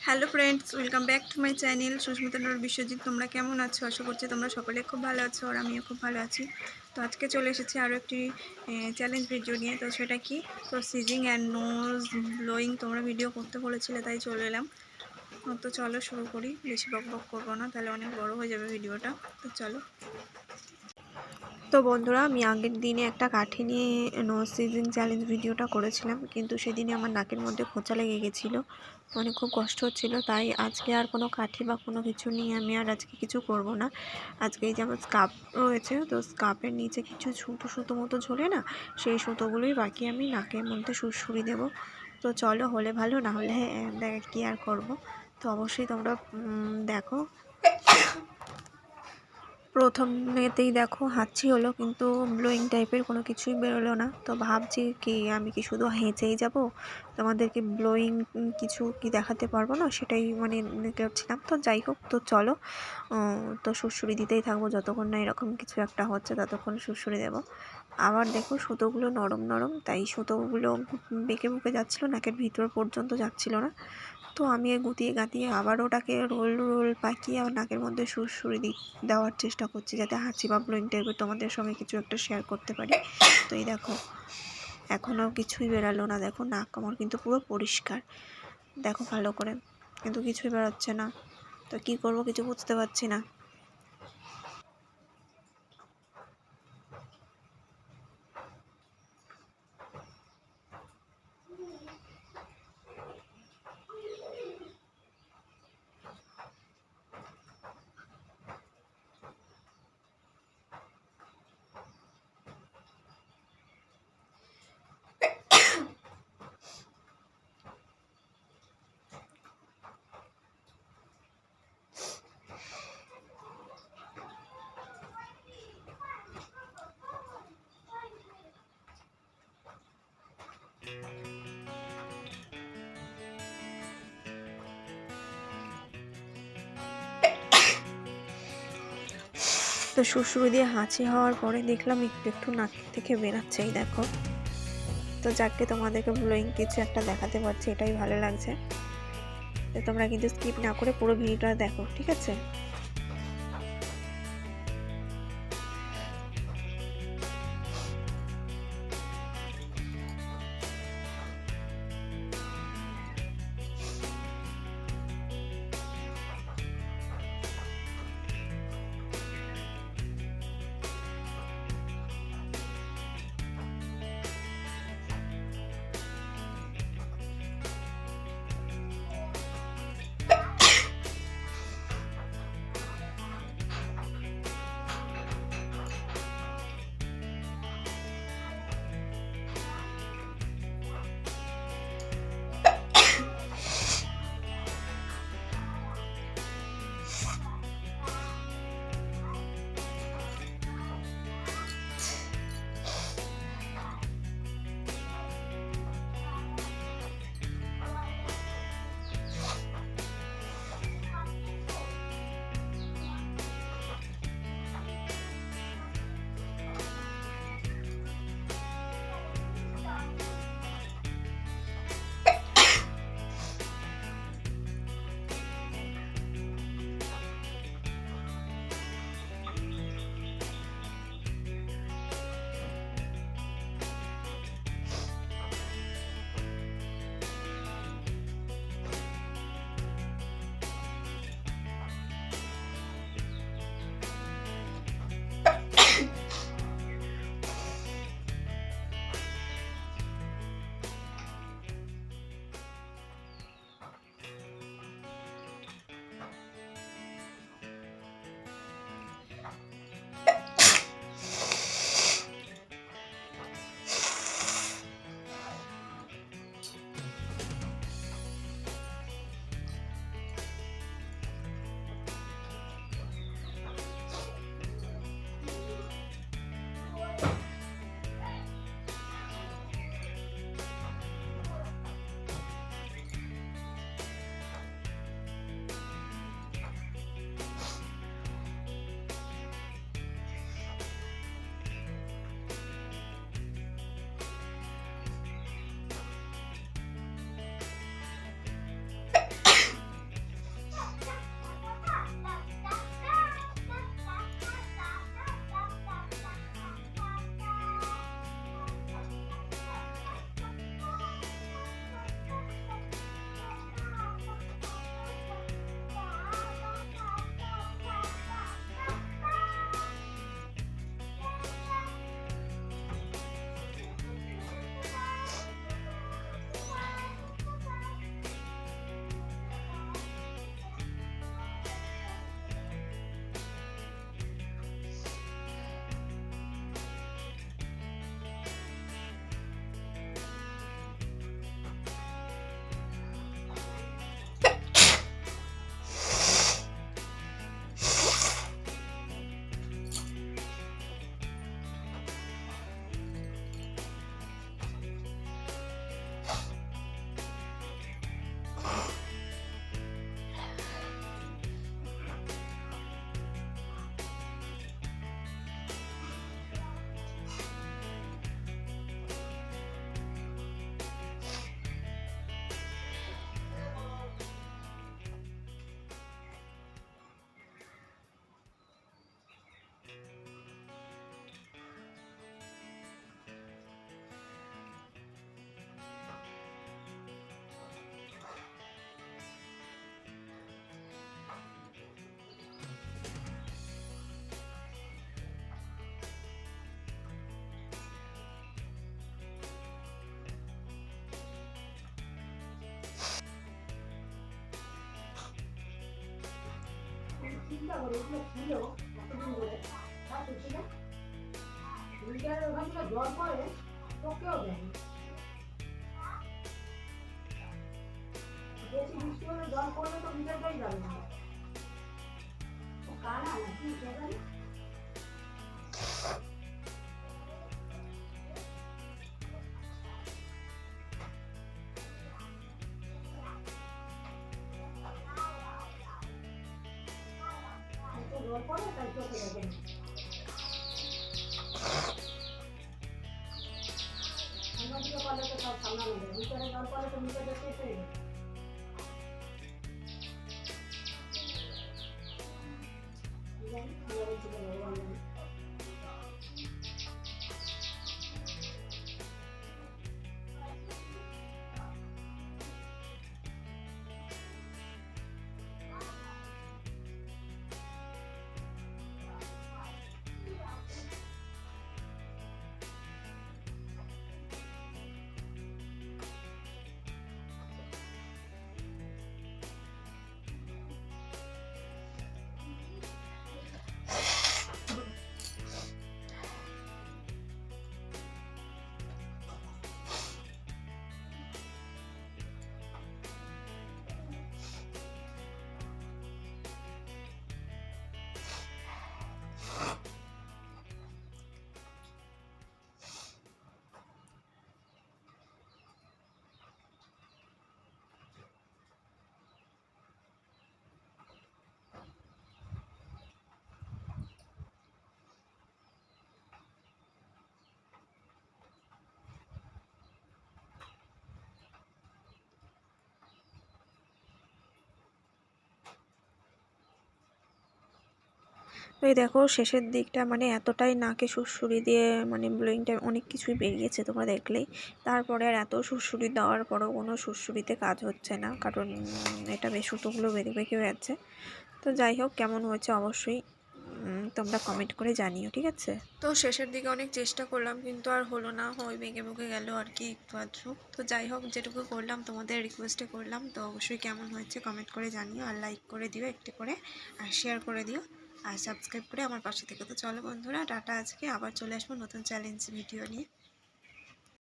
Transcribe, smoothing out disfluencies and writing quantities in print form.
Hello friends, welcome back to my channel susmita biswajit। তোমরা কেমন আছো? আশা করছি তোমরা সকলে খুব ভালো আছো আর আমিও খুব ভালো আছি। তো আজকে চলে এসেছি আরও একটি চ্যালেঞ্জ ভিডিও নিয়ে। তো সেটা কি, তো সিজিং অ্যান্ড নোজ ব্লোয়িং তোমরা ভিডিও করতে বলেছিলে, তাই চলে এলাম। তো চলো শুরু করি, বেশি বক বক করবো না, তাহলে অনেক বড় হয়ে যাবে ভিডিওটা। তো চলো। তো বন্ধুরা, আমি আগের দিনে একটা কাঠি নিয়ে নোজ সিজিং চ্যালেঞ্জ ভিডিওটা করেছিলাম, কিন্তু সেদিনে আমার নাকের মধ্যে খোঁচা লেগে গেছিলো, মানে খুব কষ্ট হচ্ছিলো। তাই আজকে আর কোনো কাঠি বা কোনো কিছু নিয়ে আমি আর আজকে কিছু করব না। আজকে এই যে আমার স্কার্ফ রয়েছে, তো স্কার্ফের নিচে কিছু সুতো সুতো মতো ঝোলে না, সেই সুতোগুলোই বাকি আমি নাকের মধ্যে সুড়সুড়ি দেব। তো চলো, হলে ভালো, না হলে দেখ কি আর করব। তো অবশ্যই তোমরা দেখো। প্রথমেতেই দেখো হাঁচি হলো, কিন্তু ব্লোয়িং টাইপের কোনো কিছুই বেরোলো না। তো ভাবছি কি, আমি কি শুধু হেঁচেই যাব, তোমাদেরকে ব্লোয়িং কিছু কি দেখাতে পারবো না, সেটাই মানে করছিলাম। তো যাই হোক, তো চলো, তো সুড়সুড়ি দিতেই থাকবো যতক্ষণ না এরকম কিছু একটা হচ্ছে, ততক্ষণ সুড়সুড়ি দেবো। আবার দেখো সুতোগুলো নরম নরম, তাই সুতোগুলো বেঁকে বুকে যাচ্ছিলো, নাকের ভিতর পর্যন্ত যাচ্ছিলো না। তো আমি গুটিয়ে গাঁতিয়ে আবার ওটাকে রোল রোল পাকিয়ে আর নাকের মধ্যে সুড়সুড়ি দেওয়ার চেষ্টা করছি, যাতে হাঁচি বা ব্লোয়িং টাইপের তোমাদের সঙ্গে কিছু একটা শেয়ার করতে পারি। তো এই দেখো, এখনও কিছুই বেরালো না। দেখো, নাক আমার কিন্তু পুরো পরিষ্কার, দেখো ভালো করে, কিন্তু কিছুই বেরোচ্ছে না। তো কী করবো, কিছু বুঝতে পারছি না। তো সুড়সুড়ি দিয়ে হাঁচি হওয়ার পরে দেখলাম একটু একটু নাক থেকে বেরাচ্ছে, এই দেখো। তো যাকে তোমাদেরকে ব্লোয়িং কিছু একটা দেখাতে পারছি, এটাই ভালো লাগছে। তো তোমরা কিন্তু স্কিপ না করে পুরো ভিডিওটা দেখো, ঠিক আছে? তো এই দেখো শেষের দিকটা মানে এতটাই নাকে সুড়সুড়ি দিয়ে মানে ব্লোয়িংটা অনেক কিছুই বেরিয়েছে তোমরা দেখলেই। তারপরে আর এত সুড়সুড়ি দেওয়ার পরও কোনো সুড়সুড়িতে কাজ হচ্ছে না, কারণ এটা বেশ সুতোগুলো বেঁকে যাচ্ছে। তো যাই হোক, কেমন হয়েছে অবশ্যই তোমরা কমেন্ট করে জানিও, ঠিক আছে। তো শেষের দিকে অনেক চেষ্টা করলাম কিন্তু আর হলো না, ওই বেঁকে গেল আর কি একটু আধটু। তো যাই হোক, যেটুকু করলাম তোমাদের রিকোয়েস্টে করলাম। তো অবশ্যই কেমন হয়েছে কমেন্ট করে জানিও, আর লাইক করে দিও একটু করে, আর শেয়ার করে দিও, আর সাবস্ক্রাইব করে আমার পাশে থেকে। তো চলো বন্ধুরা, টাটা, আজকে আবার চলে আসবো নতুন চ্যালেঞ্জ ভিডিও নিয়ে।